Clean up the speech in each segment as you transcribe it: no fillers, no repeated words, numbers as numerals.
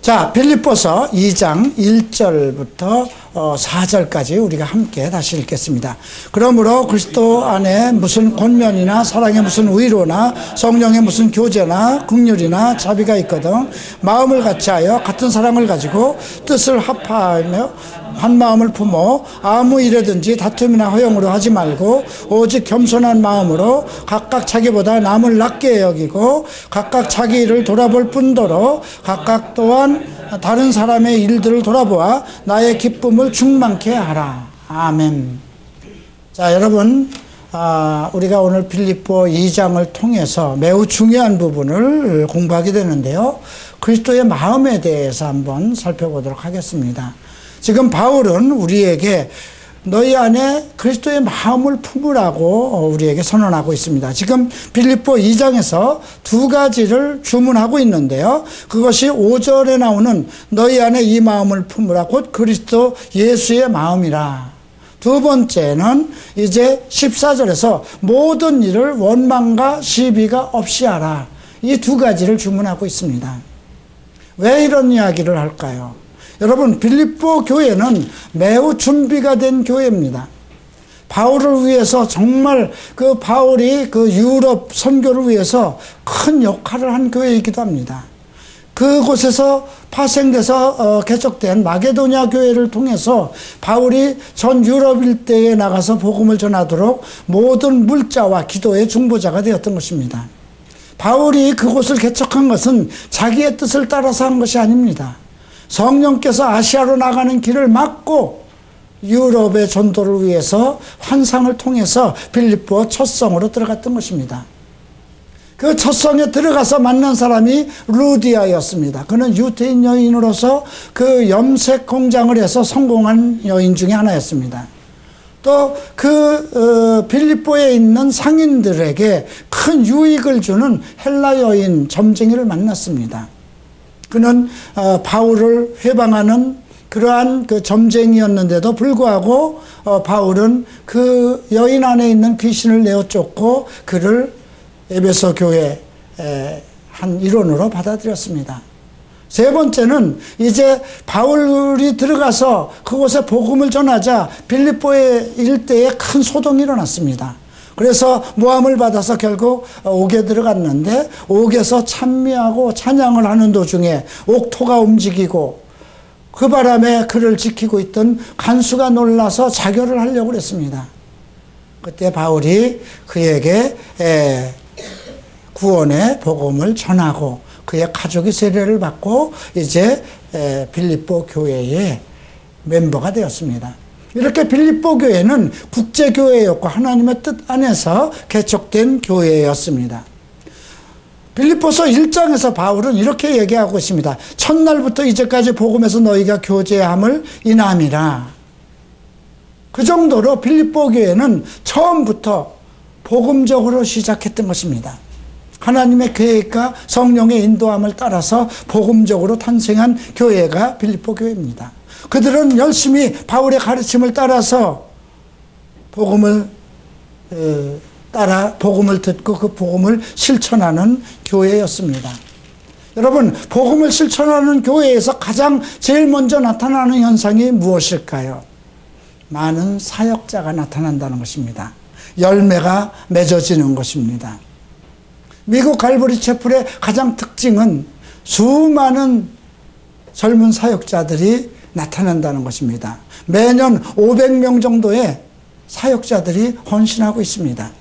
자, 빌립보서 2장 1절부터 4절까지 우리가 함께 다시 읽겠습니다. 그러므로 그리스도 안에 무슨 권면이나 사랑의 무슨 위로나 성령의 무슨 교제나 긍휼이나 자비가 있거든 마음을 같이하여 같은 사랑을 가지고 뜻을 합하며 한 마음을 품어 아무 일에든지 다툼이나 허용으로 하지 말고 오직 겸손한 마음으로 각각 자기보다 남을 낮게 여기고 각각 자기 일을 돌아볼 뿐더러 각각 또한 다른 사람의 일들을 돌아보아 나의 기쁨을 충만케 하라. 아멘. 자, 여러분, 우리가 오늘 빌립보 2장을 통해서 매우 중요한 부분을 공부하게 되는데요. 그리스도의 마음에 대해서 한번 살펴보도록 하겠습니다. 지금 바울은 우리에게 너희 안에 그리스도의 마음을 품으라고 우리에게 선언하고 있습니다. 지금 빌립보 2장에서 두 가지를 주문하고 있는데요. 그것이 5절에 나오는 너희 안에 이 마음을 품으라 곧 그리스도 예수의 마음이라. 두 번째는 이제 14절에서 모든 일을 원망과 시비가 없이 하라. 이 두 가지를 주문하고 있습니다. 왜 이런 이야기를 할까요? 여러분, 빌립보 교회는 매우 준비가 된 교회입니다. 바울을 위해서 정말 그 바울이 그 유럽 선교를 위해서 큰 역할을 한 교회이기도 합니다. 그곳에서 파생돼서 개척된 마게도냐 교회를 통해서 바울이 전 유럽 일대에 나가서 복음을 전하도록 모든 물자와 기도의 중보자가 되었던 것입니다. 바울이 그곳을 개척한 것은 자기의 뜻을 따라서 한 것이 아닙니다. 성령께서 아시아로 나가는 길을 막고 유럽의 전도를 위해서 환상을 통해서 빌립보 첫 성으로 들어갔던 것입니다. 그 첫 성에 들어가서 만난 사람이 루디아였습니다. 그는 유태인 여인으로서 그 염색 공장을 해서 성공한 여인 중에 하나였습니다. 또 그 빌립보에 있는 상인들에게 큰 유익을 주는 헬라 여인 점쟁이를 만났습니다. 그는 바울을 회방하는 그러한 그 점쟁이였는데도 불구하고 바울은 그 여인 안에 있는 귀신을 내어 쫓고 그를 에베소 교회 한 일원으로 받아들였습니다. 세 번째는 이제 바울이 들어가서 그곳에 복음을 전하자 빌립보의 일대에 큰 소동이 일어났습니다. 그래서 모함을 받아서 결국 옥에 들어갔는데 옥에서 찬미하고 찬양을 하는 도중에 옥토가 움직이고 그 바람에 그를 지키고 있던 간수가 놀라서 자결을 하려고 했습니다. 그때 바울이 그에게 구원의 복음을 전하고 그의 가족이 세례를 받고 이제 빌립보 교회의 멤버가 되었습니다. 이렇게 빌립보 교회는 국제교회였고 하나님의 뜻 안에서 개척된 교회였습니다. 빌립보서 1장에서 바울은 이렇게 얘기하고 있습니다. 첫날부터 이제까지 복음에서 너희가 교제함을 인함이라. 그 정도로 빌립보 교회는 처음부터 복음적으로 시작했던 것입니다. 하나님의 계획과 성령의 인도함을 따라서 복음적으로 탄생한 교회가 빌립보 교회입니다. 그들은 열심히 바울의 가르침을 따라서 복음을 듣고 그 복음을 실천하는 교회였습니다. 여러분, 복음을 실천하는 교회에서 가장 제일 먼저 나타나는 현상이 무엇일까요? 많은 사역자가 나타난다는 것입니다. 열매가 맺어지는 것입니다. 미국 갈보리 채플의 가장 특징은 수많은 젊은 사역자들이 나타난다는 것입니다. 매년 500명 정도의 사역자들이 헌신하고 있습니다.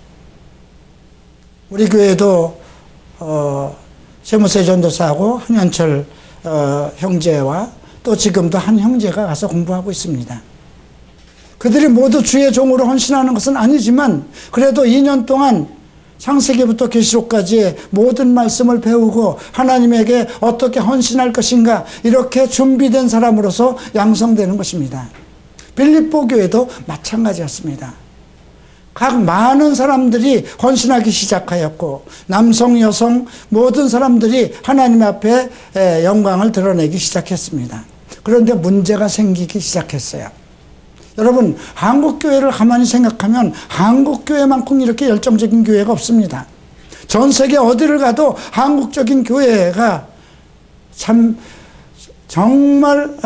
우리 교회도 세무세 전도사하고 한현철 형제와 또 지금도 한 형제가 가서 공부하고 있습니다. 그들이 모두 주의 종으로 헌신하는 것은 아니지만 그래도 2년 동안 창세기부터 계시록까지의 모든 말씀을 배우고 하나님에게 어떻게 헌신할 것인가 이렇게 준비된 사람으로서 양성되는 것입니다. 빌립보 교회도 마찬가지였습니다. 각 많은 사람들이 헌신하기 시작하였고 남성, 여성 모든 사람들이 하나님 앞에 영광을 드러내기 시작했습니다. 그런데 문제가 생기기 시작했어요. 여러분, 한국교회를 가만히 생각하면 한국교회만큼 이렇게 열정적인 교회가 없습니다. 전 세계 어디를 가도 한국적인 교회가 참 정말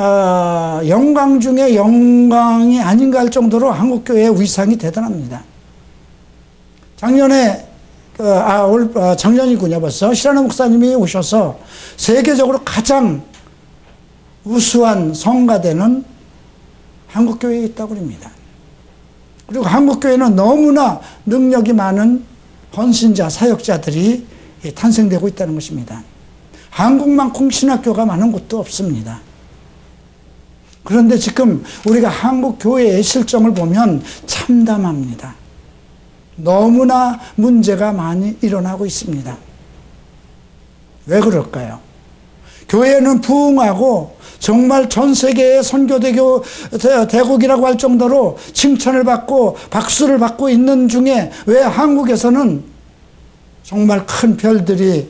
영광 중에 영광이 아닌가 할 정도로 한국교회의 위상이 대단합니다. 작년에 작년이군요. 벌써 시라노 목사님이 오셔서 세계적으로 가장 우수한 성가대는 한국교회에 있다고 합니다. 그리고 한국교회는 너무나 능력이 많은 헌신자, 사역자들이 탄생되고 있다는 것입니다. 한국만큼 신학교가 많은 곳도 없습니다. 그런데 지금 우리가 한국교회의 실정을 보면 참담합니다. 너무나 문제가 많이 일어나고 있습니다. 왜 그럴까요? 교회는 부흥하고 정말 전 세계의 선교대교 대국이라고 할 정도로 칭찬을 받고 박수를 받고 있는 중에 왜 한국에서는 정말 큰 별들이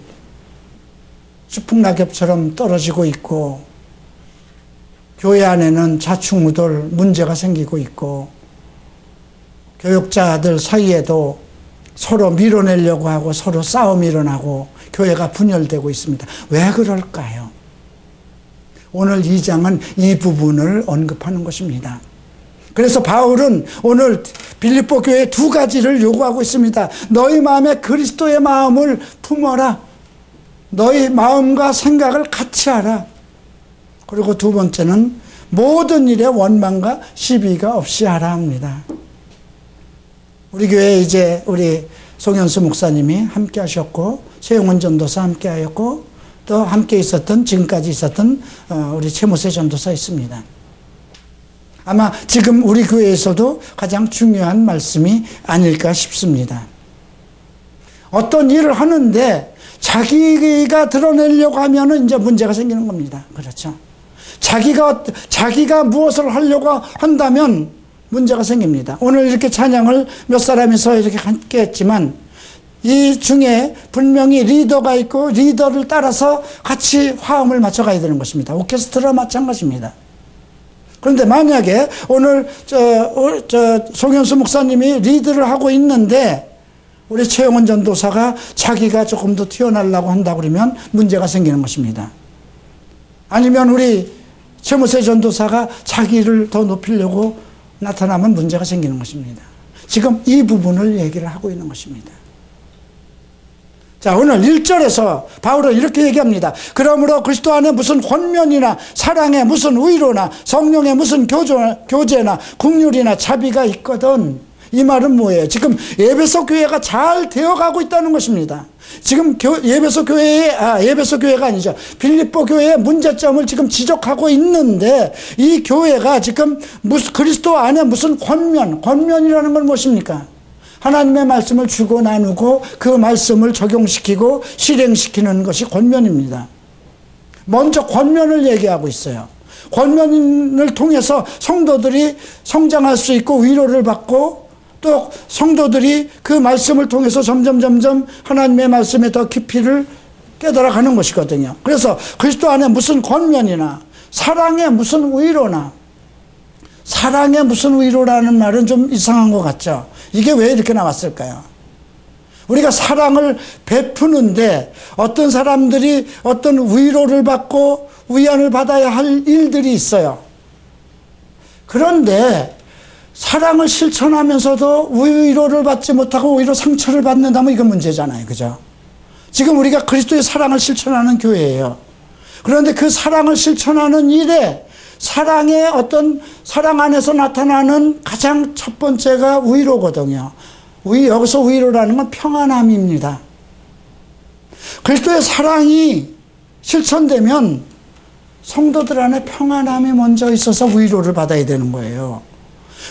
수풍낙엽처럼 떨어지고 있고 교회 안에는 자충우돌 문제가 생기고 있고 교육자들 사이에도 서로 밀어내려고 하고 서로 싸움이 일어나고 교회가 분열되고 있습니다. 왜 그럴까요? 오늘 2장은 이 부분을 언급하는 것입니다. 그래서 바울은 오늘 빌립보 교회에 두 가지를 요구하고 있습니다. 너희 마음에 그리스도의 마음을 품어라. 너희 마음과 생각을 같이 하라. 그리고 두 번째는 모든 일에 원망과 시비가 없이 하라 합니다. 우리 교회에 이제 우리 송현수 목사님이 함께 하셨고 최용원 전도사 함께 하였고 또 함께 있었던 지금까지 있었던 우리 최모세 전도사 있습니다. 아마 지금 우리 교회에서도 가장 중요한 말씀이 아닐까 싶습니다. 어떤 일을 하는데 자기가 드러내려고 하면은 이제 문제가 생기는 겁니다. 그렇죠? 자기가 무엇을 하려고 한다면 문제가 생깁니다. 오늘 이렇게 찬양을 몇 사람이서 이렇게 함께 했지만 이 중에 분명히 리더가 있고 리더를 따라서 같이 화음을 맞춰가야 되는 것입니다. 오케스트라 마찬가지입니다. 그런데 만약에 오늘 송현수 목사님이 리드를 하고 있는데 우리 최영원 전도사가 자기가 조금 더 튀어나오려고 한다고 그러면 문제가 생기는 것입니다. 아니면 우리 최모세 전도사가 자기를 더 높이려고 나타나면 문제가 생기는 것입니다. 지금 이 부분을 얘기를 하고 있는 것입니다. 자, 오늘 1절에서 바울은 이렇게 얘기합니다. 그러므로 그리스도 안에 무슨 권면이나 사랑에 무슨 의로나 성령에 무슨 교제나 긍휼이나 자비가 있거든. 이 말은 뭐예요? 지금 에베소 교회가 잘 되어가고 있다는 것입니다. 지금 에베소 교회가 아니죠. 빌립보 교회의 문제점을 지금 지적하고 있는데 이 교회가 지금 그리스도 안에 무슨 권면이라는 건 무엇입니까? 하나님의 말씀을 주고 나누고 그 말씀을 적용시키고 실행시키는 것이 권면입니다. 먼저 권면을 얘기하고 있어요. 권면을 통해서 성도들이 성장할 수 있고 위로를 받고 또 성도들이 그 말씀을 통해서 점점 하나님의 말씀에 더 깊이를 깨달아가는 것이거든요. 그래서 그리스도 안에 무슨 권면이나 사랑에 무슨 위로나 사랑에 무슨 위로라는 말은 좀 이상한 것 같죠. 이게 왜 이렇게 나왔을까요? 우리가 사랑을 베푸는데 어떤 사람들이 어떤 위로를 받고 위안을 받아야 할 일들이 있어요. 그런데 사랑을 실천하면서도 위로를 받지 못하고 오히려 상처를 받는다면 이건 문제잖아요. 그죠? 지금 우리가 그리스도의 사랑을 실천하는 교회예요. 그런데 그 사랑을 실천하는 일에 사랑의 어떤 사랑 안에서 나타나는 가장 첫 번째가 위로거든요. 여기서 위로라는 건 평안함입니다. 그리스도의 사랑이 실천되면 성도들 안에 평안함이 먼저 있어서 위로를 받아야 되는 거예요.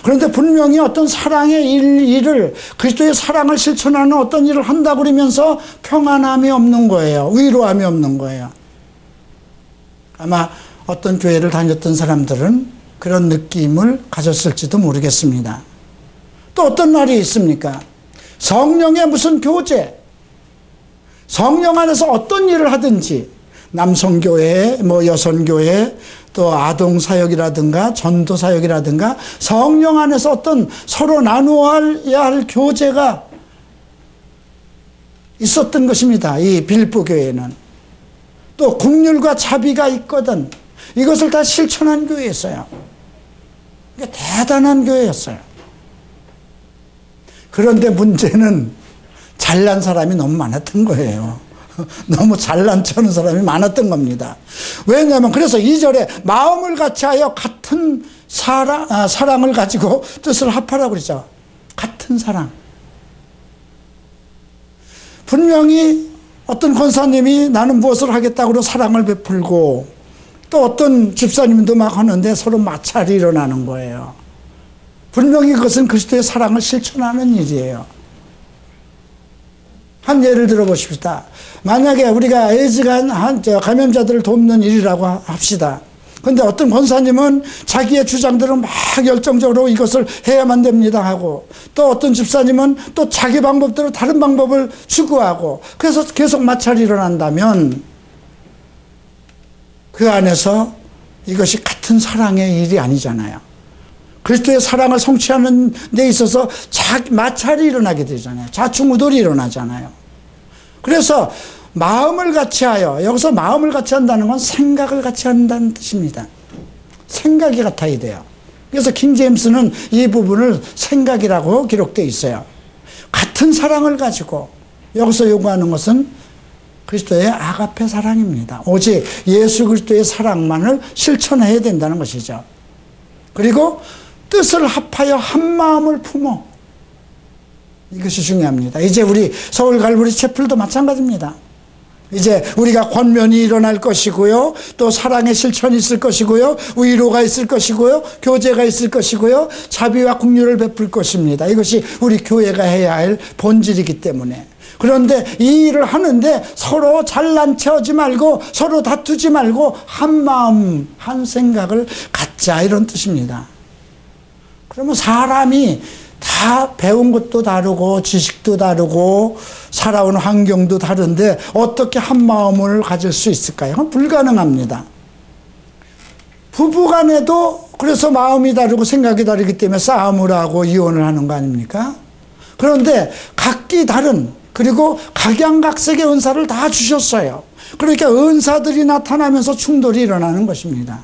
그런데 분명히 어떤 사랑의 일을 그리스도의 사랑을 실천하는 어떤 일을 한다고 그러면서 평안함이 없는 거예요. 위로함이 없는 거예요. 아마 어떤 교회를 다녔던 사람들은 그런 느낌을 가졌을지도 모르겠습니다. 또 어떤 말이 있습니까? 성령의 무슨 교제, 성령 안에서 어떤 일을 하든지 남성교회, 여성교회, 또 아동사역이라든가 전도사역이라든가 성령 안에서 어떤 서로 나누어야 할 교제가 있었던 것입니다. 이 빌립보 교회는. 또 긍휼과 자비가 있거든. 이것을 다 실천한 교회였어요. 그러니까 대단한 교회였어요. 그런데 문제는 잘난 사람이 너무 많았던 거예요. 너무 잘난 척하는 사람이 많았던 겁니다. 왜냐하면 그래서 2절에 마음을 같이하여 같은 사랑을 가지고 뜻을 합하라고 그랬죠. 같은 사랑. 분명히 어떤 권사님이 나는 무엇을 하겠다고 사랑을 베풀고 또 어떤 집사님도 막 하는데 서로 마찰이 일어나는 거예요. 분명히 그것은 그리스도의 사랑을 실천하는 일이에요. 한 예를 들어보십시다. 만약에 우리가 에이즈가 감염자들을 돕는 일이라고 합시다. 그런데 어떤 권사님은 자기의 주장들을 막 열정적으로 이것을 해야만 됩니다 하고, 또 어떤 집사님은 또 자기 방법대로 다른 방법을 추구하고, 그래서 계속 마찰이 일어난다면 그 안에서 이것이 같은 사랑의 일이 아니잖아요. 그리스도의 사랑을 성취하는 데 있어서 마찰이 일어나게 되잖아요. 좌충우돌이 일어나잖아요. 그래서 마음을 같이하여, 여기서 마음을 같이 한다는 건 생각을 같이 한다는 뜻입니다. 생각이 같아야 돼요. 그래서 킹제임스는 이 부분을 생각이라고 기록되어 있어요. 같은 사랑을 가지고, 여기서 요구하는 것은 그리스도의 아가페 사랑입니다. 오직 예수 그리스도의 사랑만을 실천해야 된다는 것이죠. 그리고 뜻을 합하여 한 마음을 품어. 이것이 중요합니다. 이제 우리 서울 갈보리 채플도 마찬가지입니다. 이제 우리가 권면이 일어날 것이고요, 또 사랑의 실천이 있을 것이고요, 위로가 있을 것이고요, 교제가 있을 것이고요, 자비와 긍휼을 베풀 것입니다. 이것이 우리 교회가 해야 할 본질이기 때문에. 그런데 이 일을 하는데 서로 잘난 척하지 말고, 서로 다투지 말고 한 마음 한 생각을 갖자, 이런 뜻입니다. 그러면 사람이 다 배운 것도 다르고 지식도 다르고 살아온 환경도 다른데 어떻게 한 마음을 가질 수 있을까요? 그건 불가능합니다. 부부간에도 그래서 마음이 다르고 생각이 다르기 때문에 싸움을 하고 이혼을 하는 거 아닙니까? 그런데 각기 다른, 그리고 각양각색의 은사를 다 주셨어요. 그러니까 은사들이 나타나면서 충돌이 일어나는 것입니다.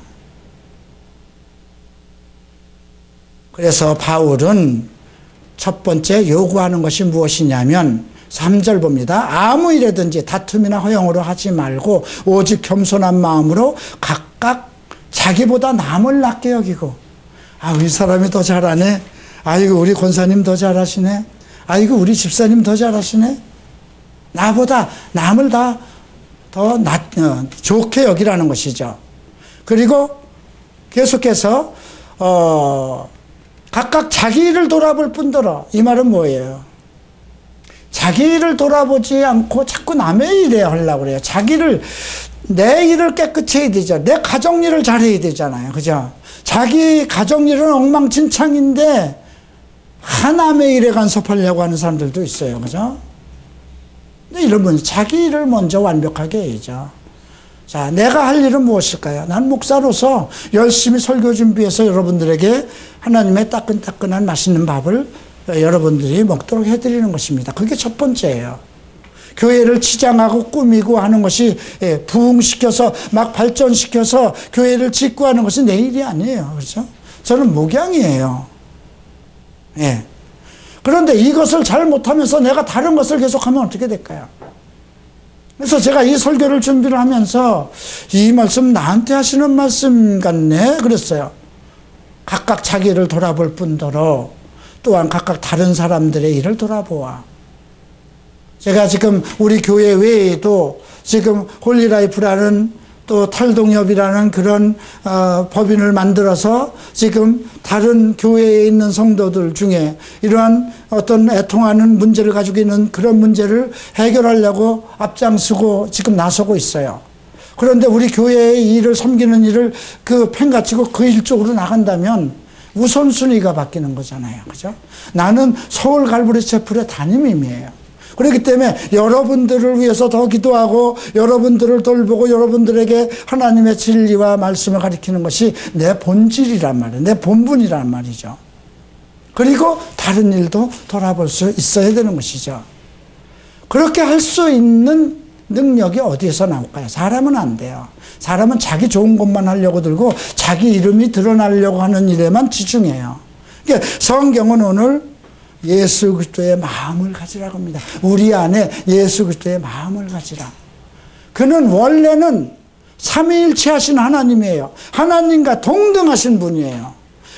그래서 바울은 첫 번째 요구하는 것이 무엇이냐면 3절 봅니다. 아무 일에든지 다툼이나 허영으로 하지 말고 오직 겸손한 마음으로 각각 자기보다 남을 낫게 여기고, 이 사람이 더 잘하네, 아이고 우리 권사님 더 잘하시네, 아이고 우리 집사님 더 잘하시네, 나보다 남을 더 좋게 여기라는 것이죠. 그리고 계속해서 각각 자기 일을 돌아볼 뿐더러, 이 말은 뭐예요? 자기 일을 돌아보지 않고 자꾸 남의 일에 하려고 그래요. 내 일을 깨끗이 해야 되죠. 내 가정 일을 잘해야 되잖아요. 그죠? 자기 가정 일은 엉망진창인데 남의 일에 간섭하려고 하는 사람들도 있어요. 그죠? 근데 이런 분, 자기 일을 먼저 완벽하게 해야죠. 자, 내가 할 일은 무엇일까요? 난 목사로서 열심히 설교 준비해서 여러분들에게 하나님의 따끈따끈한 맛있는 밥을 여러분들이 먹도록 해드리는 것입니다. 그게 첫 번째예요. 교회를 치장하고 꾸미고 하는 것이, 부흥시켜서 막 발전시켜서 교회를 짓고 하는 것이 내 일이 아니에요. 그렇죠? 저는 목양이에요. 예. 그런데 이것을 잘 못하면서 내가 다른 것을 계속하면 어떻게 될까요? 그래서 제가 이 설교를 준비를 하면서 이 말씀 나한테 하시는 말씀 같네 그랬어요. 각각 자기를 돌아볼 뿐더러 또한 각각 다른 사람들의 일을 돌아보아. 제가 지금 우리 교회 외에도 지금 홀리라이프라는 또 탈동협이라는 그런 법인을 만들어서 지금 다른 교회에 있는 성도들 중에 이러한 어떤 애통하는 문제를 가지고 있는 그런 문제를 해결하려고 앞장서고 지금 나서고 있어요. 그런데 우리 교회의 일을 섬기는 일을 팽가치고 그 일 쪽으로 나간다면 우선순위가 바뀌는 거잖아요. 그죠? 나는 서울 갈보리 채플의 담임임이에요. 그렇기 때문에 여러분들을 위해서 더 기도하고 여러분들을 돌보고 여러분들에게 하나님의 진리와 말씀을 가르치는 것이 내 본질이란 말이에요. 내 본분이란 말이죠. 그리고 다른 일도 돌아볼 수 있어야 되는 것이죠. 그렇게 할 수 있는 능력이 어디에서 나올까요? 사람은 안 돼요. 사람은 자기 좋은 것만 하려고 들고 자기 이름이 드러나려고 하는 일에만 집중해요. 그러니까 성경은 오늘 예수 그리스도의 마음을 가지라고 합니다. 우리 안에 예수 그리스도의 마음을 가지라. 그는 원래는 삼위일체 하신 하나님이에요. 하나님과 동등하신 분이에요.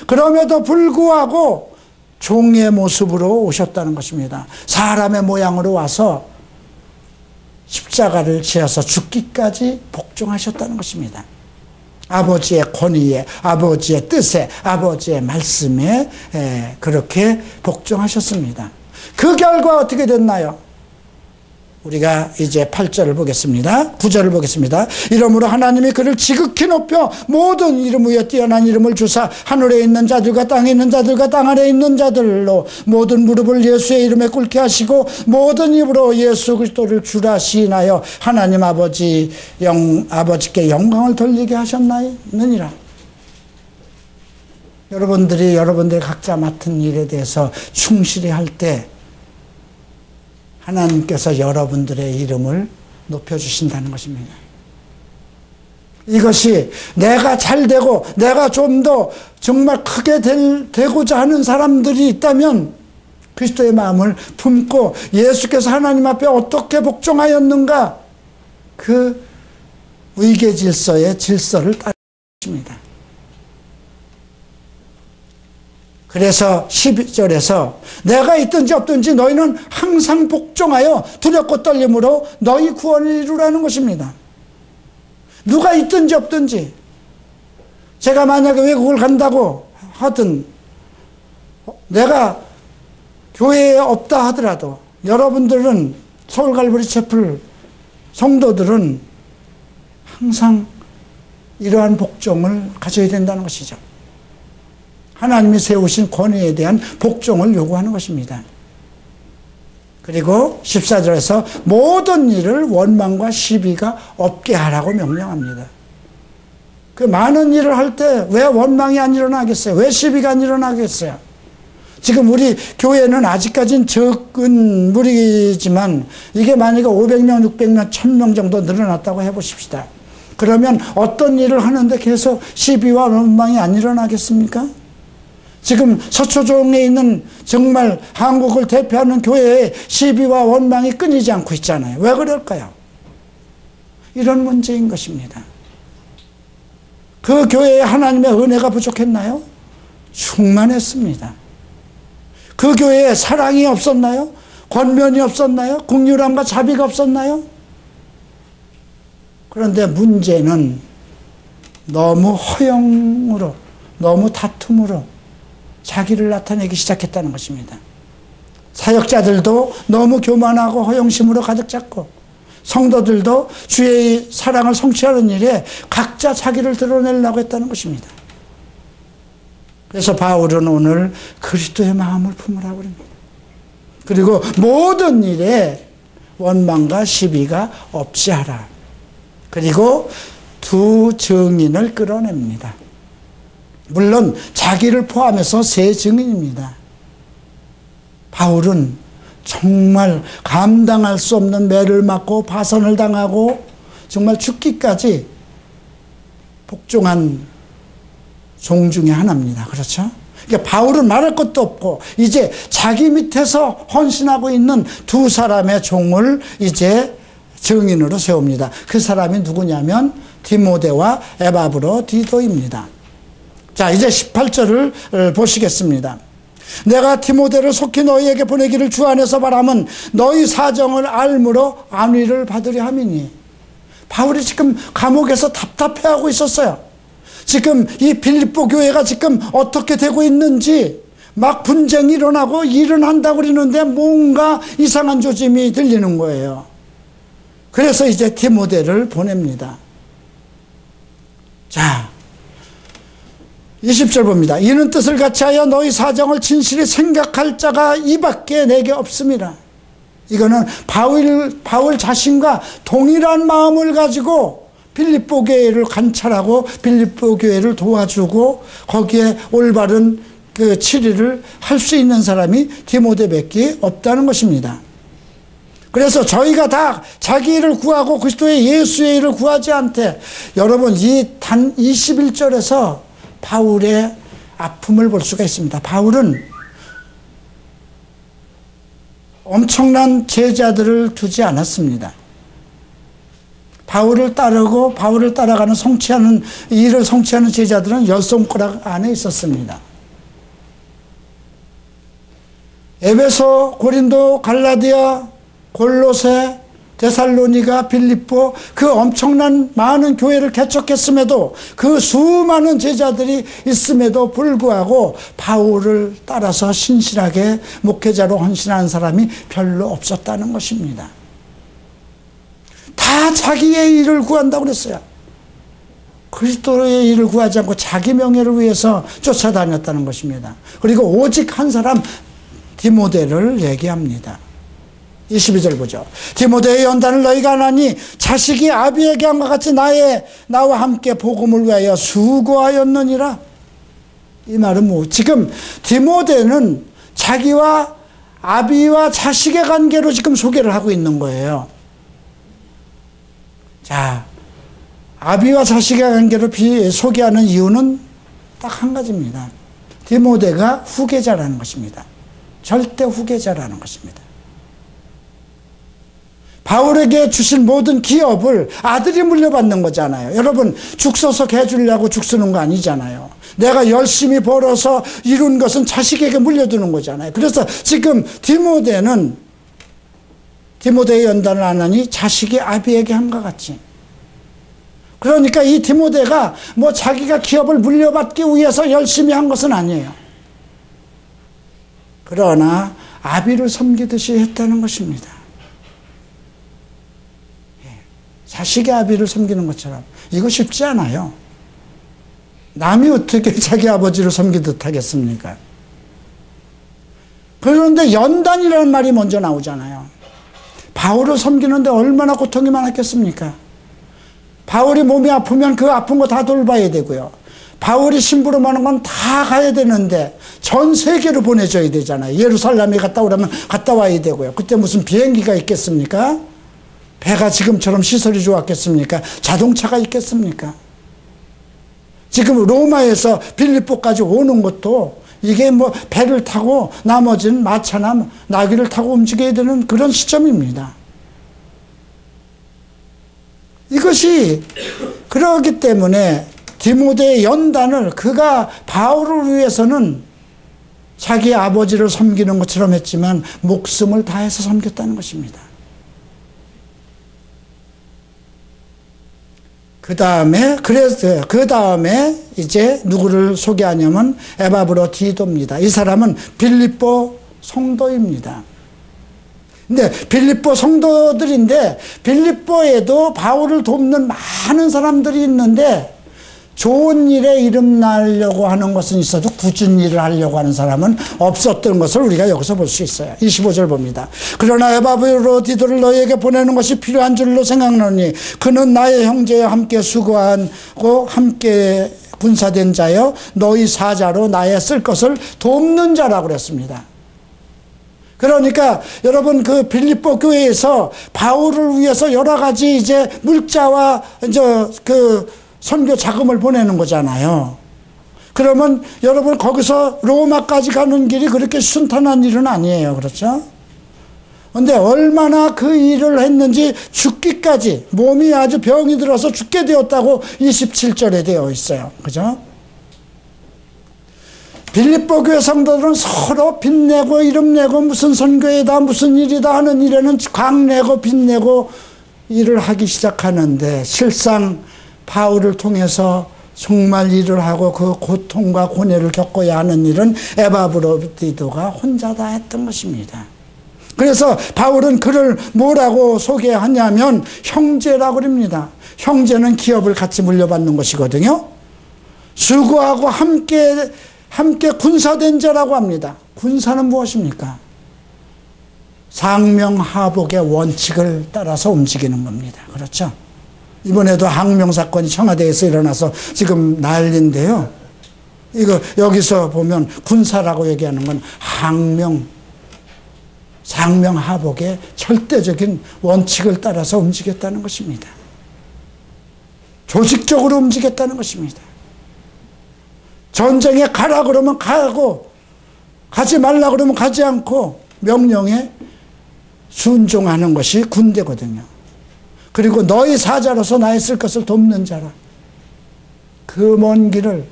그럼에도 불구하고 종의 모습으로 오셨다는 것입니다. 사람의 모양으로 와서 십자가를 지어서 죽기까지 복종하셨다는 것입니다. 아버지의 권위에, 아버지의 뜻에, 아버지의 말씀에 그렇게 복종하셨습니다. 그 결과 어떻게 됐나요? 우리가 이제 8절을 보겠습니다. 9절을 보겠습니다. 이러므로 하나님이 그를 지극히 높여 모든 이름 위에 뛰어난 이름을 주사 하늘에 있는 자들과 땅에 있는 자들과 땅 아래에 있는 자들로 모든 무릎을 예수의 이름에 꿇게 하시고 모든 입으로 예수 그리스도를 주라 시인하여 하나님 아버지께 영광을 돌리게 하셨느니라. 여러분들이 각자 맡은 일에 대해서 충실히 할 때 하나님께서 여러분들의 이름을 높여주신다는 것입니다. 이것이 내가 잘 되고 내가 좀 더 정말 크게 되고자 하는 사람들이 있다면 그리스도의 마음을 품고 예수께서 하나님 앞에 어떻게 복종하였는가 그 위계 질서의 질서를 따르는 것입니다. 그래서 12절에서 내가 있든지 없든지 너희는 항상 복종하여 두렵고 떨림으로 너희 구원을 이루라는 것입니다. 누가 있든지 없든지 제가 만약에 외국을 간다고 하든 내가 교회에 없다 하더라도 여러분들은 서울갈보리 채플 성도들은 항상 이러한 복종을 가져야 된다는 것이죠. 하나님이 세우신 권위에 대한 복종을 요구하는 것입니다. 그리고 14절에서 모든 일을 원망과 시비가 없게 하라고 명령합니다. 그 많은 일을 할 때 왜 원망이 안 일어나겠어요? 왜 시비가 안 일어나겠어요? 지금 우리 교회는 아직까지는 적은 무리지만 이게 만약에 500명, 600명, 1000명 정도 늘어났다고 해보십시다. 그러면 어떤 일을 하는데 계속 시비와 원망이 안 일어나겠습니까? 지금 서초동에 있는 정말 한국을 대표하는 교회에 시비와 원망이 끊이지 않고 있잖아요. 왜 그럴까요? 이런 문제인 것입니다. 그 교회에 하나님의 은혜가 부족했나요? 충만했습니다. 그 교회에 사랑이 없었나요? 권면이 없었나요? 긍휼함과 자비가 없었나요? 그런데 문제는 너무 허영으로, 너무 다툼으로 자기를 나타내기 시작했다는 것입니다. 사역자들도 너무 교만하고 허영심으로 가득 찼고 성도들도 주의 사랑을 성취하는 일에 각자 자기를 드러내려고 했다는 것입니다. 그래서 바울은 오늘 그리스도의 마음을 품으라고 합니다. 그리고 모든 일에 원망과 시비가 없이 하라. 그리고 두 증인을 끌어냅니다. 물론 자기를 포함해서 세 증인입니다. 바울은 정말 감당할 수 없는 매를 맞고 파선을 당하고 정말 죽기까지 복종한 종 중에 하나입니다. 그렇죠? 그러니까 바울은 말할 것도 없고 이제 자기 밑에서 헌신하고 있는 두 사람의 종을 이제 증인으로 세웁니다. 그 사람이 누구냐면 디모데와 에바브로디도입니다. 자, 이제 18절을 보시겠습니다. 내가 디모데를 속히 너희에게 보내기를 주 안에서 바람은 너희 사정을 알므로 안위를 받으려 함이니. 바울이 지금 감옥에서 답답해하고 있었어요. 지금 이 빌립보 교회가 지금 어떻게 되고 있는지 막 분쟁이 일어나고 일은 한다고 그러는데 뭔가 이상한 조짐이 들리는 거예요. 그래서 이제 디모데를 보냅니다. 자, 20절 봅니다. 이는 뜻을 같이하여 너희 사정을 진실히 생각할 자가 이밖에 내게 없습니다. 이거는 바울 자신과 동일한 마음을 가지고 빌립보 교회를 관찰하고 빌립보 교회를 도와주고 거기에 올바른 그 치리를 할 수 있는 사람이 디모데밖에 없다는 것입니다. 그래서 저희가 다 자기 일을 구하고 그리스도의 예수의 일을 구하지 않되, 여러분 이 단 21절에서 바울의 아픔을 볼 수가 있습니다. 바울은 엄청난 제자들을 두지 않았습니다. 바울을 따르고 바울을 따라가는 일을 성취하는 제자들은 10손가락 안에 있었습니다. 에베소, 고린도, 갈라디아, 골로새, 데살로니가, 빌립보, 그 엄청난 많은 교회를 개척했음에도, 그 수많은 제자들이 있음에도 불구하고 바울을 따라서 신실하게 목회자로 헌신하는 사람이 별로 없었다는 것입니다. 다 자기의 일을 구한다고 그랬어요. 그리스도의 일을 구하지 않고 자기 명예를 위해서 쫓아다녔다는 것입니다. 그리고 오직 한 사람, 디모데를 얘기합니다. 22절 보죠. 디모데의 연단을 너희가 하나니 자식이 아비에게 함과 같이 나와 함께 복음을 위하여 수고하였느니라. 이 말은 뭐, 지금 디모데는 자기와 아비와 자식의 관계로 지금 소개를 하고 있는 거예요. 자, 아비와 자식의 관계를 소개하는 이유는 딱 한 가지입니다. 디모데가 후계자라는 것입니다. 절대 후계자라는 것입니다. 바울에게 주신 모든 기업을 아들이 물려받는 거잖아요. 여러분, 죽서서 해주려고 죽 쓰는 거 아니잖아요. 내가 열심히 벌어서 이룬 것은 자식에게 물려두는 거잖아요. 그래서 지금 디모데의 연단을 안 하니 자식이 아비에게 함과 같이. 그러니까 이 디모데가 뭐 자기가 기업을 물려받기 위해서 열심히 한 것은 아니에요. 그러나 아비를 섬기듯이 했다는 것입니다. 자식의 아비를 섬기는 것처럼. 이거 쉽지 않아요. 남이 어떻게 자기 아버지를 섬기듯 하겠습니까? 그런데 연단이라는 말이 먼저 나오잖아요. 바울을 섬기는데 얼마나 고통이 많았겠습니까? 바울이 몸이 아프면 그 아픈 거 다 돌봐야 되고요. 바울이 심부름하는 건 다 가야 되는데 전 세계로 보내줘야 되잖아요. 예루살렘에 갔다 오려면 갔다 와야 되고요. 그때 무슨 비행기가 있겠습니까? 배가 지금처럼 시설이 좋았겠습니까? 자동차가 있겠습니까? 지금 로마에서 빌립보까지 오는 것도 이게 뭐 배를 타고 나머지는 마차나 나귀를 타고 움직여야 되는 그런 시점입니다. 이것이 그러기 때문에 디모데의 연단을 그가 바울을 위해서는 자기 아버지를 섬기는 것처럼 했지만 목숨을 다해서 섬겼다는 것입니다. 그 다음에 이제 누구를 소개하냐면 에바브로디도입니다. 이 사람은 빌립보 성도입니다. 근데 빌립보 성도들인데 빌립보에도 바울을 돕는 많은 사람들이 있는데 좋은 일에 이름 날려고 하는 것은 있어도 굳은 일을 하려고 하는 사람은 없었던 것을 우리가 여기서 볼 수 있어요. 25절 봅니다. 그러나 에바브로디도를 너희에게 보내는 것이 필요한 줄로 생각하노니 그는 나의 형제와 함께 수고하고 함께 군사된 자여 너희 사자로 나의 쓸 것을 돕는 자라고 그랬습니다. 그러니까 여러분 그 빌립보 교회에서 바울을 위해서 여러 가지 이제 물자와 그 선교 자금을 보내는 거잖아요. 그러면 여러분 거기서 로마까지 가는 길이 그렇게 순탄한 일은 아니에요. 그렇죠? 근데 얼마나 그 일을 했는지 죽기까지 몸이 아주 병이 들어서 죽게 되었다고 27절에 되어 있어요. 그죠? 빌립보 교회 성도들은 서로 빚내고 이름내고 무슨 선교회다 무슨 일이다 하는 일에는 광내고 빚내고 일을 하기 시작하는데 실상 바울을 통해서 정말 일을 하고 그 고통과 고뇌를 겪어야 하는 일은 에바브로디도가 혼자 다 했던 것입니다. 그래서 바울은 그를 뭐라고 소개하냐면 형제라고 합니다. 형제는 기업을 같이 물려받는 것이거든요. 수고하고 함께 군사된 자라고 합니다. 군사는 무엇입니까? 상명하복의 원칙을 따라서 움직이는 겁니다. 그렇죠? 이번에도 항명 사건이 청와대에서 일어나서 지금 난리인데요. 이거 여기서 보면 군사라고 얘기하는 건 항명. 상명하복의 절대적인 원칙을 따라서 움직였다는 것입니다. 조직적으로 움직였다는 것입니다. 전쟁에 가라 그러면 가고 가지 말라 그러면 가지 않고 명령에 순종하는 것이 군대거든요. 그리고 너희 사자로서 나의 쓸 것을 돕는 자라. 그 먼 길을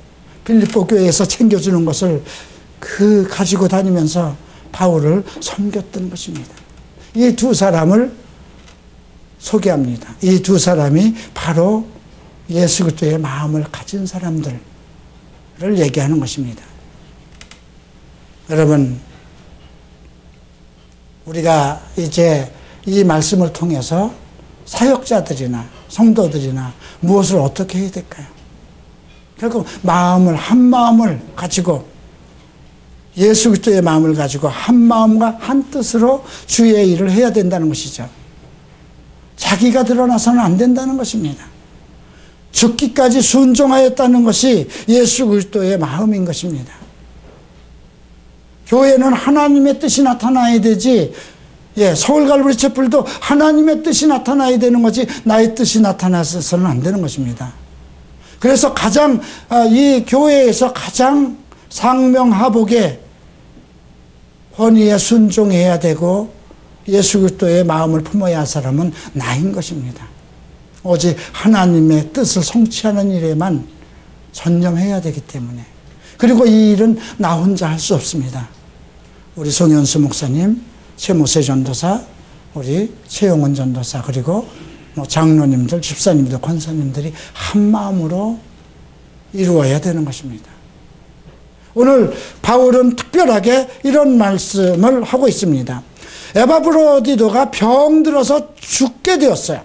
빌립보 교회에서 챙겨주는 것을 가지고 다니면서 바울을 섬겼던 것입니다. 이 두 사람을 소개합니다. 이 두 사람이 바로 예수 그리스도의 마음을 가진 사람들을 얘기하는 것입니다. 여러분, 우리가 이제 이 말씀을 통해서 사역자들이나 성도들이나 무엇을 어떻게 해야 될까요? 결국 한 마음을 가지고 예수 그리스도의 마음을 가지고 한 마음과 한 뜻으로 주의 일을 해야 된다는 것이죠. 자기가 드러나서는 안 된다는 것입니다. 죽기까지 순종하였다는 것이 예수 그리스도의 마음인 것입니다. 교회는 하나님의 뜻이 나타나야 되지, 서울갈보리 촛불도 하나님의 뜻이 나타나야 되는 거지 나의 뜻이 나타나서는 안 되는 것입니다. 그래서 이 교회에서 가장 상명하복의 권위에 순종해야 되고 예수 그리스도의 마음을 품어야 할 사람은 나인 것입니다. 오직 하나님의 뜻을 성취하는 일에만 전념해야 되기 때문에. 그리고 이 일은 나 혼자 할 수 없습니다. 우리 송현수 목사님, 최모세 전도사, 우리 최용원 전도사, 그리고 장로님들, 집사님들, 권사님들이 한 마음으로 이루어야 되는 것입니다. 오늘 바울은 특별하게 이런 말씀을 하고 있습니다. 에바브로디도가 병들어서 죽게 되었어요.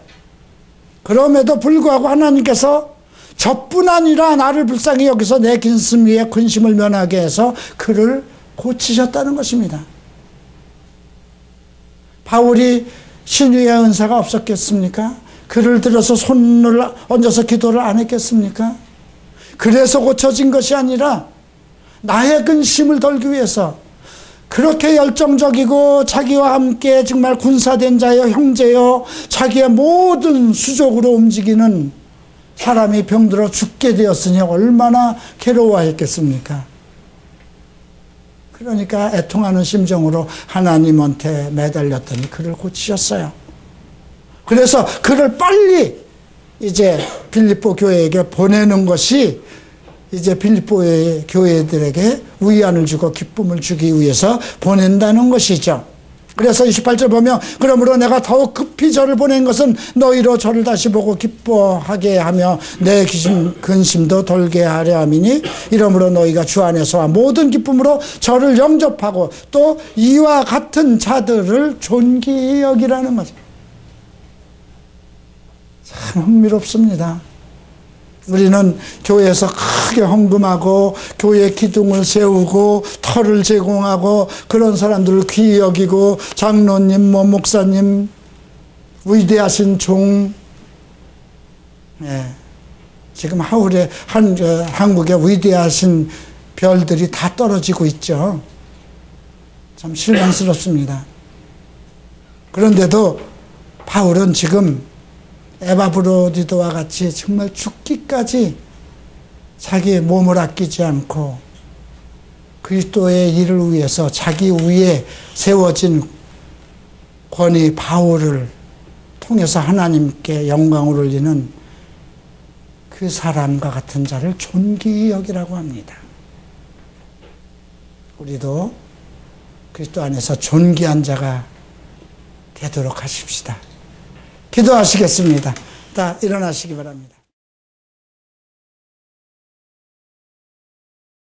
그럼에도 불구하고 하나님께서 저뿐 아니라 나를 불쌍히 여기서 내 긴슴 위에 근심을 면하게 해서 그를 고치셨다는 것입니다. 바울이 신유의 은사가 없었겠습니까? 그를 들어서 손을 얹어서 기도를 안 했겠습니까? 그래서 고쳐진 것이 아니라 나의 근심을 덜기 위해서 그렇게 열정적이고 자기와 함께 정말 군사된 자여 형제여 자기의 모든 수족으로 움직이는 사람이 병들어 죽게 되었으니 얼마나 괴로워했겠습니까? 그러니까 애통하는 심정으로 하나님한테 매달렸더니 그를 고치셨어요. 그래서 그를 빨리 이제 빌립보 교회에게 보내는 것이 이제 빌립보 교회들에게 위안을 주고 기쁨을 주기 위해서 보낸다는 것이죠. 그래서 28절 보면 그러므로 내가 더욱 급히 저를 보낸 것은 너희로 저를 다시 보고 기뻐하게 하며 내 근심도 덜게 하려 함이니 이러므로 너희가 주 안에서와 모든 기쁨으로 저를 영접하고 또 이와 같은 자들을 존귀히 여기라는 거죠. 참 흥미롭습니다. 우리는 교회에서 크게 헌금하고 교회 기둥을 세우고 터를 제공하고 그런 사람들을 귀히 여기고 장로님, 목사님, 위대하신 종, 지금 한국의 위대하신 별들이 다 떨어지고 있죠. 참 실망스럽습니다. 그런데도 바울은 지금 에바브로디도와 같이 정말 죽기까지 자기의 몸을 아끼지 않고 그리스도의 일을 위해서 자기 위에 세워진 권위 바울을 통해서 하나님께 영광을 올리는 그 사람과 같은 자를 존귀히 여기라고 합니다. 우리도 그리스도 안에서 존귀한 자가 되도록 하십시다. 기도하시겠습니다. 다 일어나시기 바랍니다.